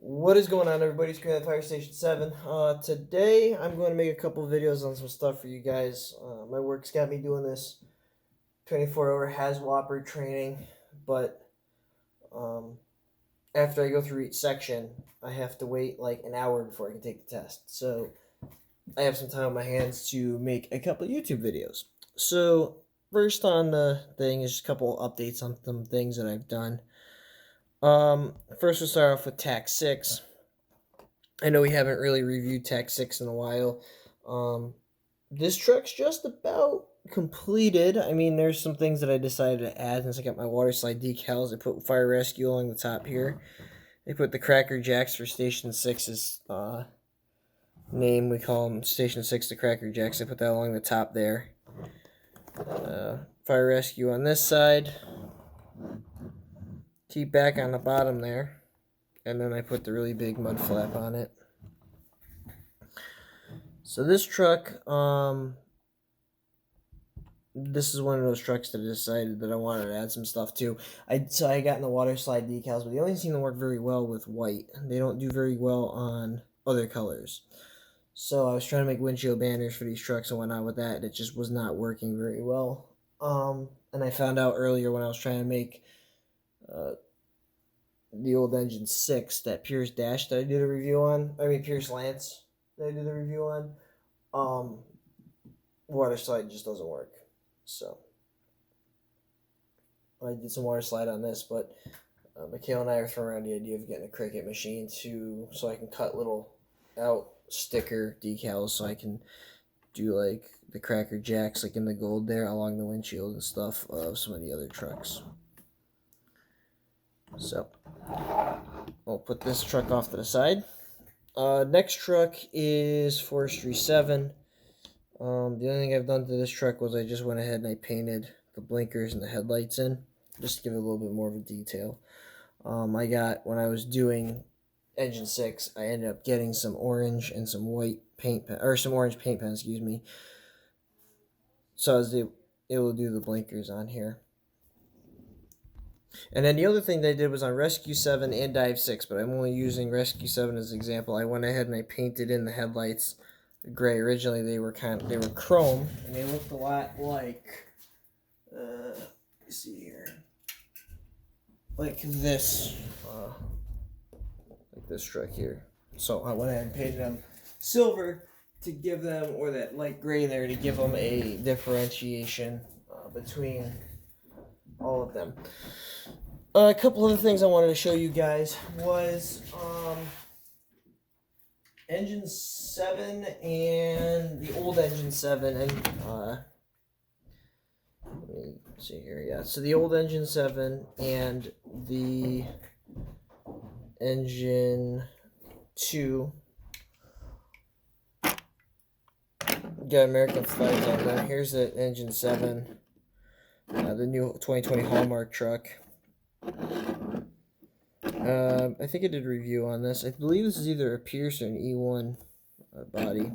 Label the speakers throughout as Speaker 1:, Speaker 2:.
Speaker 1: What is going on, everybody? Screen at Fire Station 7. Today, I'm going to make a couple videos on some stuff for you guys. My work's got me doing this 24-hour HAZWOPER training, but um, after I go through each section, I have to wait like an hour before I can take the test. So, I have some time on my hands to make a couple YouTube videos. So, first on the thing is just a couple updates on some things that I've done. First we'll start off with TAC 6. I know we haven't really reviewed TAC 6 in a while. This truck's just about completed. I mean, there's some things that I decided to add since I got my water slide decals. I put Fire Rescue along the top here. They put the Cracker Jacks for Station 6's name. We call them Station 6 the Cracker Jacks. I put that along the top there. Fire Rescue on this side. T-back on the bottom there. And then I put the really big mud flap on it. So this truck, this is one of those trucks that I decided that I wanted to add some stuff to. So I got in the water slide decals, but they only seem to work very well with white. They don't do very well on other colors. So I was trying to make windshield banners for these trucks and whatnot with that, and it just was not working very well. And I found out earlier when I was trying to make the old Engine 6, that Pierce Dash that I did a review on, Pierce Lance that I did a review on, water slide just doesn't work. So I did some water slide on this, but Mikhail and I are throwing around the idea of getting a Cricut machine so I can cut little out sticker decals so I can do like the Cracker Jacks like in the gold there along the windshield and stuff of some of the other trucks. So I'll put this truck off to the side. Next truck is Forestry 7. The only thing I've done to this truck was I just went ahead and I painted the blinkers and the headlights in, just to give it a little bit more of a detail. When I was doing Engine 6, I ended up getting some orange and some white paint pen, or some orange paint pen, excuse me. So I was able to do the blinkers on here. And then the other thing they did was on Rescue 7 and Dive 6, but I'm only using Rescue 7 as an example. I went ahead and I painted in the headlights gray. Originally they were chrome, and they looked a lot like let me see here, like this truck here. So I went ahead and painted them silver to give them, or that light gray there, to give them a differentiation between all of them. A couple of the things I wanted to show you guys was Engine 7 and the old Engine 7, and let me see here, yeah, so the old Engine 7 and the Engine 2 got American flags on there. Here's the Engine 7, the new 2020 Hallmark truck. I think I did a review on this. I believe this is either a Pierce or an E1 body.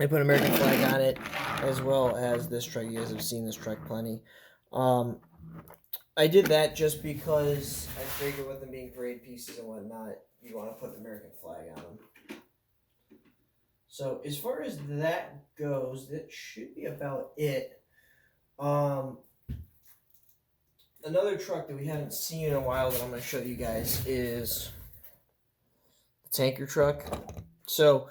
Speaker 1: I put American flag on it, as well as this truck. You guys have seen this truck plenty. I did that just because I figured with them being parade pieces and whatnot, you want to put the American flag on them. So as far as that goes, that should be about it. Another truck that we haven't seen in a while that I'm going to show you guys is the tanker truck. So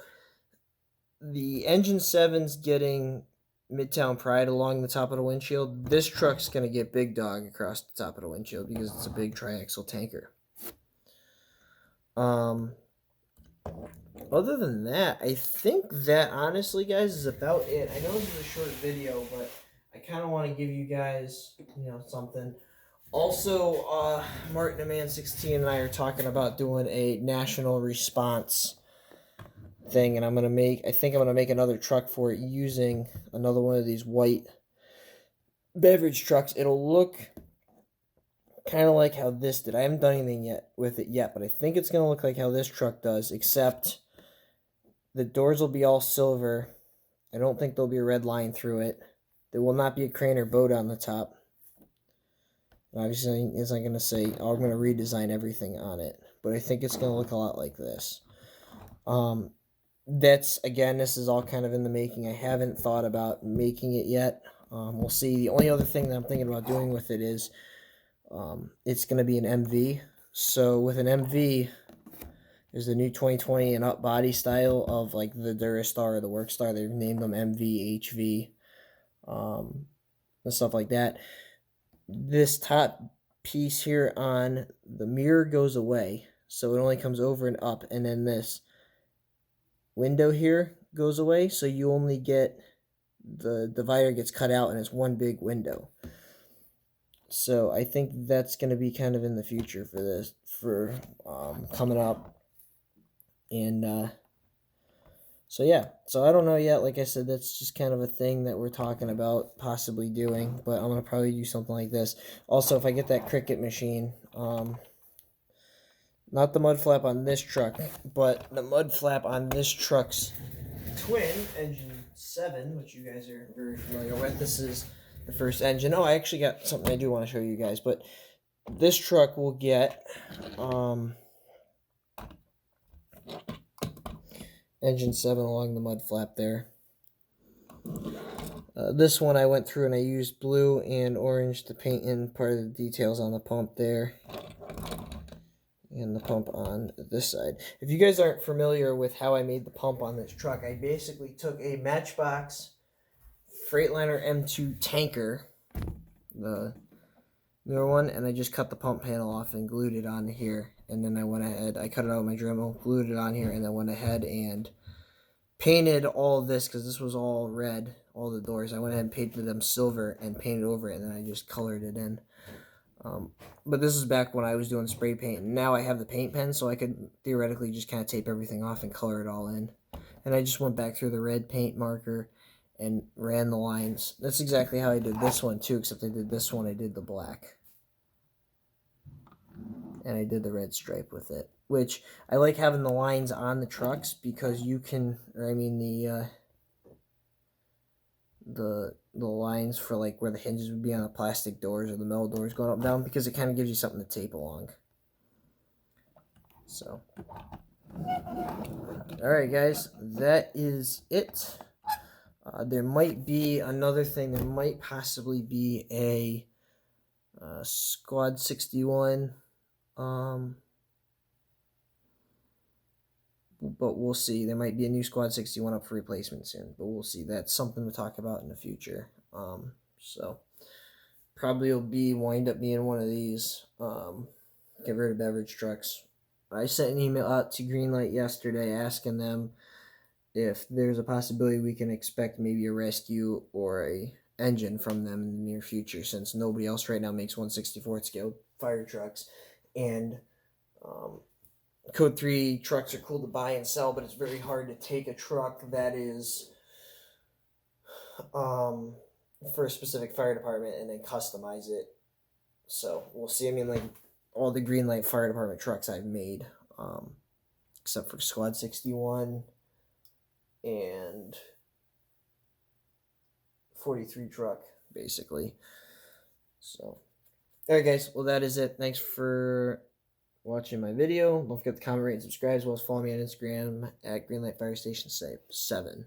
Speaker 1: the Engine 7's getting Midtown Pride along the top of the windshield. This truck's going to get Big Dog across the top of the windshield because it's a big triaxle tanker. Other than that, I think that, honestly, guys, is about it. I know this is a short video, but I kind of want to give you guys, something. Also, Martin the Man 16 and I are talking about doing a national response thing, and I think I'm gonna make another truck for it using another one of these white beverage trucks. It'll look kind of like how this did. I haven't done anything with it yet, but I think it's gonna look like how this truck does, except the doors will be all silver. I don't think there'll be a red line through it. There will not be a crane or boat on the top. Obviously, as I'm going to say, I'm going to redesign everything on it. but I think it's going to look a lot like this. That's, again, this is all kind of in the making. I haven't thought about making it yet. We'll see. The only other thing that I'm thinking about doing with it is it's going to be an MV. So with an MV, there's the new 2020 and up body style of like the Durastar or the Workstar. They've named them MV, HV, and stuff like that. This top piece here on the mirror goes away, so it only comes over and up, and then this window here goes away, so you only get the divider gets cut out and it's one big window. So I think that's going to be kind of in the future for this, for coming up. And so yeah, so I don't know yet. Like I said, that's just kind of a thing that we're talking about possibly doing, but I'm going to probably do something like this. Also, if I get that Cricut machine, not the mud flap on this truck, but the mud flap on this truck's twin, engine 7, which you guys are very familiar with. This is the first engine. Oh, I actually got something I do want to show you guys, but this truck will get engine 7 along the mud flap there. This one I went through and I used blue and orange to paint in part of the details on the pump there. And the pump on this side. If you guys aren't familiar with how I made the pump on this truck, I basically took a Matchbox Freightliner M2 tanker, the newer one, and I just cut the pump panel off and glued it on here. And then I went ahead, I cut it out with my Dremel, glued it on here, and then went ahead and painted all of this, because this was all red, all the doors. I went ahead and painted them silver and painted over it, and then I just colored it in. But this is back when I was doing spray paint. And now I have the paint pen, so I could theoretically just kind of tape everything off and color it all in. And I just went back through the red paint marker and ran the lines. That's exactly how I did this one too, except I did this one, I did the black. And I did the red stripe with it. Which, I like having the lines on the trucks because you can, or I mean the lines for like where the hinges would be on the plastic doors or the metal doors going up and down, because it kind of gives you something to tape along. So alright guys, that is it. There might be another thing. There might possibly be a Squad 61 but we'll see. There might be a new Squad 61 up for replacement soon, but we'll see. That's something to talk about in the future. So probably will wind up being one of these converted beverage trucks. I sent an email out to Greenlight yesterday asking them if there's a possibility we can expect maybe a rescue or a engine from them in the near future, since nobody else right now makes 1/64 scale fire trucks. And Code 3 trucks are cool to buy and sell, but it's very hard to take a truck that is for a specific fire department and then customize it. So we'll see. I mean, like all the Greenlight Fire Department trucks I've made, except for Squad 61 and 43 truck, basically. So, alright guys, well that is it. Thanks for watching my video. Don't forget to comment, rate, and subscribe, as well as follow me on Instagram at Greenlight Fire Station 7.